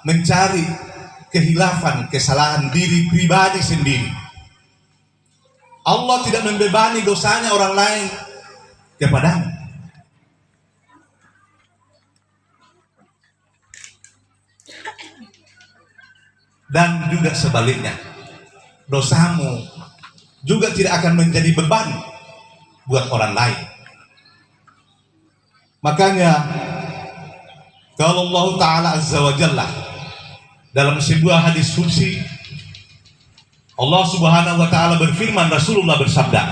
mencari kehilafan, kesalahan diri pribadi sendiri. Allah tidak membebani dosanya orang lain kepadamu. Dan juga sebaliknya, dosamu juga tidak akan menjadi beban buat orang lain. Makanya kalau Allah Ta'ala Azza wa Jalla dalam sebuah hadis qudsi, Allah Subhanahu wa Ta'ala berfirman, Rasulullah bersabda,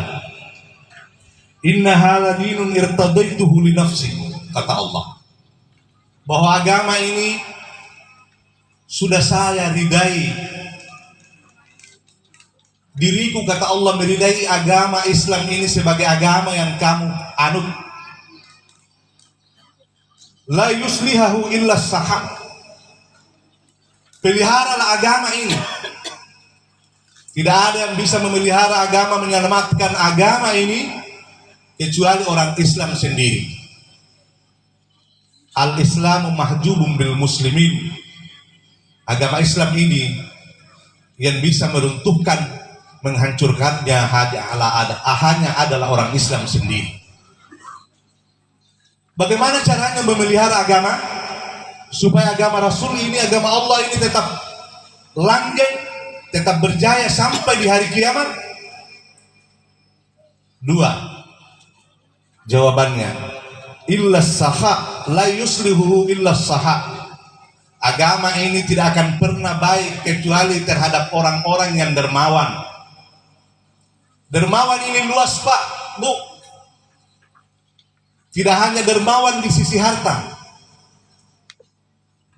"Inna hadza dinun irtadaituhu li nafsi," kata Allah, bahwa agama ini sudah saya ridai. Diriku, kata Allah, meridai agama Islam ini sebagai agama yang kamu anut. La yuslihahu illa sahab. Peliharalah agama ini. Tidak ada yang bisa memelihara agama, menyelamatkan agama ini kecuali orang Islam sendiri. Al-Islamu mahjubun bil muslimin. Agama Islam ini yang bisa meruntuhkan, menghancurkannya hanya adalah orang Islam sendiri. Bagaimana caranya memelihara agama supaya agama Rasul ini, agama Allah ini tetap langgeng, tetap berjaya sampai di hari kiamat? Dua jawabannya, illa saha la yuslihu illa saha. Agama ini tidak akan pernah baik kecuali terhadap orang-orang yang dermawan. Dermawan ini luas, Pak, Bu. Tidak hanya dermawan di sisi harta.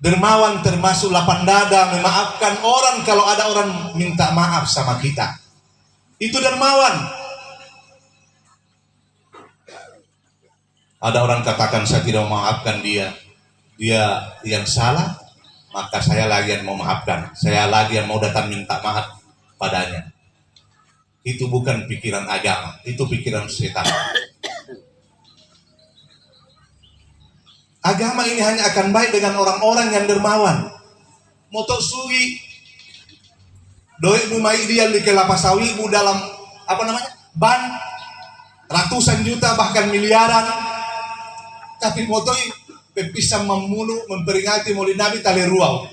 Dermawan termasuk lapang dada, memaafkan orang kalau ada orang minta maaf sama kita. Itu dermawan. Ada orang katakan, saya tidak memaafkan dia. Dia yang salah, maka saya lagi yang mau maafkan. Saya lagi yang mau datang minta maaf padanya. Itu bukan pikiran agama, itu pikiran setan. Agama ini hanya akan baik dengan orang-orang yang dermawan. Motor suwi, doik numai dia di kelapa sawimu dalam ban ratusan juta bahkan miliaran, tapi motor bisa membunuh, memperingati maulid Nabi tali ruau.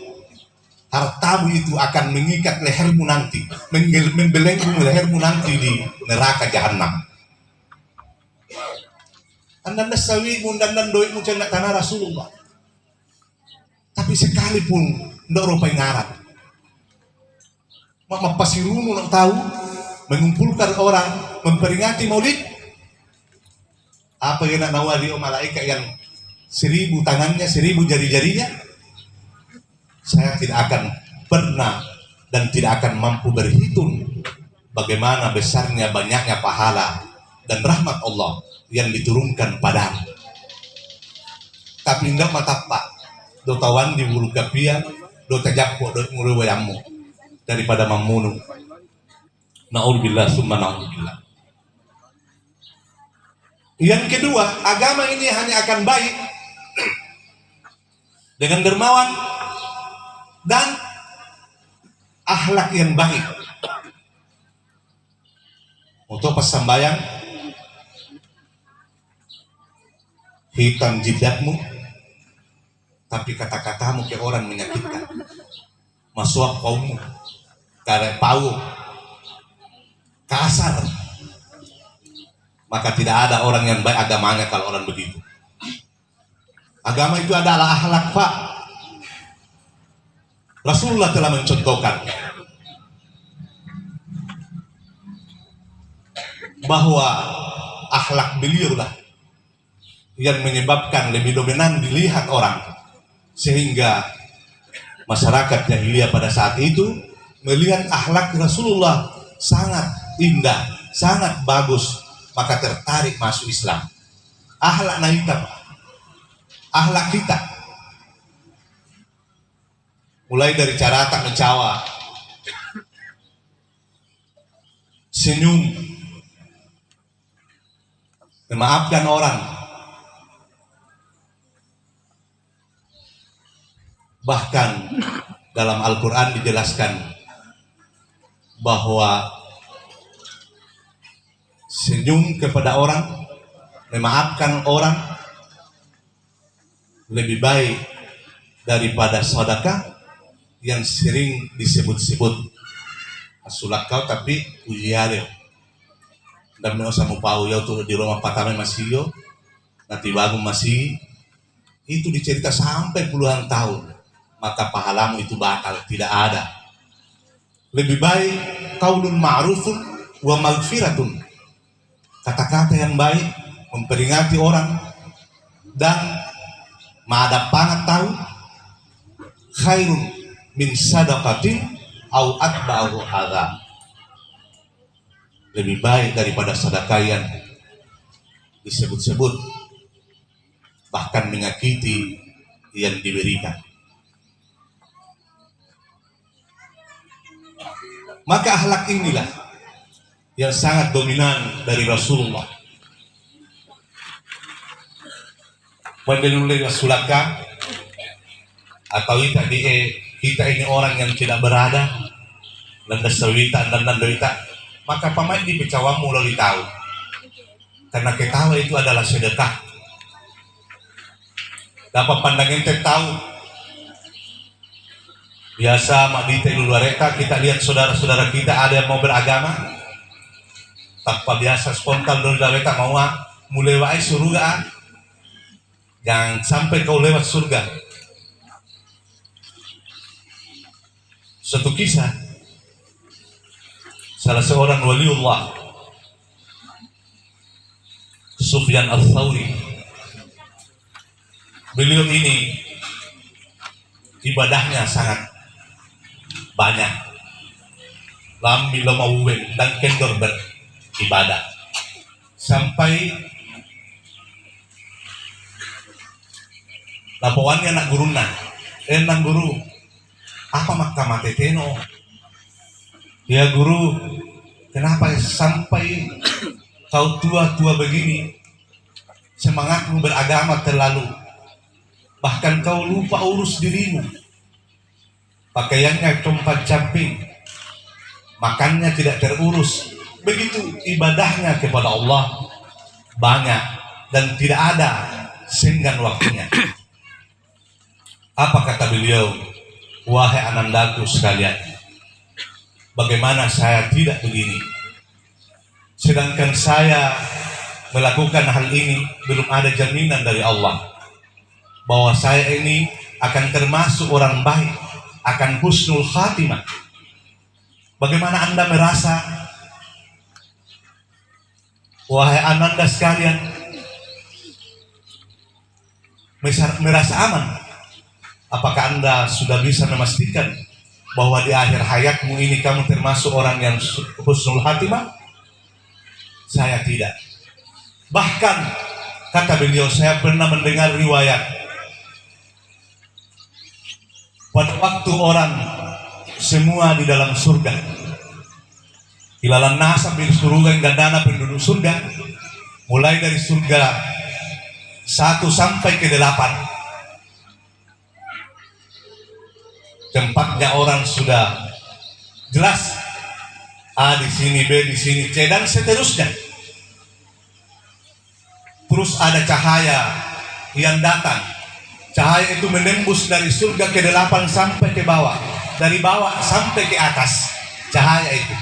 Hartamu itu akan mengikat lehermu nanti, membelenggu lehermu nanti di neraka jahanam. Anda sawi mundan doimu cendak tanah Rasulullah. Tapi sekalipun ndak rupai ngarat. Mama pasirumu nak tahu mengumpulkan orang memperingati maulid. Apa yang nak nawari malaikat yang 1000 tangannya, 1000 jari-jarinya? Saya tidak akan pernah dan tidak akan mampu berhitung bagaimana besarnya, banyaknya pahala dan rahmat Allah yang diturunkan padamu. Tapi enggak mata pak, do tawan di bulu kapia, do tajappo, do ngurwayamu daripada membunuh. Naudzubillah summa naudzubillah. Yang kedua, agama ini hanya akan baik dengan dermawan dan akhlak yang baik. Untuk pas sembahyang, hitam jidatmu, tapi kata-katamu ke orang menyakitkan. Masuak kaummu, karek pau, kasar. Maka tidak ada orang yang baik agamanya kalau orang begitu. Agama itu adalah akhlak, Pak. Rasulullah telah mencontohkan bahwa akhlak beliau lah yang menyebabkan lebih dominan dilihat orang, sehingga masyarakat jahiliyah pada saat itu melihat akhlak Rasulullah sangat indah, sangat bagus, maka tertarik masuk Islam. Akhlak kita, akhlak kita, mulai dari cara tak mencawa, senyum, memaafkan orang, Bahkan dalam Al-Quran dijelaskan bahwa senyum kepada orang, memaafkan orang lebih baik daripada sedekah yang sering disebut-sebut asulakau tapi ujiare dan usah mau pau ya tuh di rumah patame masih yo nanti bangun masih itu dicerita sampai puluhan tahun, maka pahalamu itu bakal tidak ada. Lebih baik qaulun ma'rufun wa maghfiratun, kata-kata yang baik memperingati orang dan ma'adab pangat tahu, khairun min sadaqatin au atba'u adha, lebih baik daripada sedekah yang disebut-sebut bahkan menyakiti yang diberikan. Maka akhlak inilah yang sangat dominan dari Rasulullah. Mendengar Rasulullah atau kita ini orang yang tidak berada dan sewita dan doita, maka pamain di pecawamu lalu tahu, karena ketawa itu adalah sedekah. Dapat pandangin tahu biasa mak di luar reka kita lihat saudara-saudara kita ada yang mau beragama tanpa biasa spontan dari mereka mau mulai wae surga, jangan sampai kau lewat surga. Satu kisah salah seorang waliullah Sufyan Ats-Tsauri, beliau ini ibadahnya sangat banyak, lambi lemauwen dan kendor beribadah sampai lapoannya anak guru nang guru apa makam mateteno ya guru, kenapa sampai kau tua begini semangatmu beragama terlalu, bahkan kau lupa urus dirimu, pakaiannya compat camping, makannya tidak terurus, begitu ibadahnya kepada Allah banyak dan tidak ada senggan waktunya. Apa kata beliau? Wahai anandaku sekalian, bagaimana saya tidak begini, sedangkan saya melakukan hal ini belum ada jaminan dari Allah bahwa saya ini akan termasuk orang baik, akan husnul khatimah. Bagaimana Anda merasa? Wahai ananda sekalian, merasa aman? Apakah Anda sudah bisa memastikan bahwa di akhir hayatmu ini kamu termasuk orang yang husnul khatimah? Saya tidak. Bahkan kata beliau, saya pernah mendengar riwayat pada waktu orang semua di dalam surga, ilalan nasab di surga yang dana penduduk surga, mulai dari surga 1 sampai ke 8, tempatnya orang sudah jelas, A di sini, B di sini, C dan seterusnya. Terus ada cahaya yang datang. Cahaya itu menembus dari surga ke 8 sampai ke bawah, dari bawah sampai ke atas. Cahaya itu.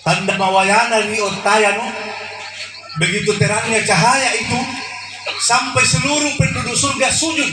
Tanda mawayana ni otayano, begitu terangnya cahaya itu sampai seluruh penduduk surga sujud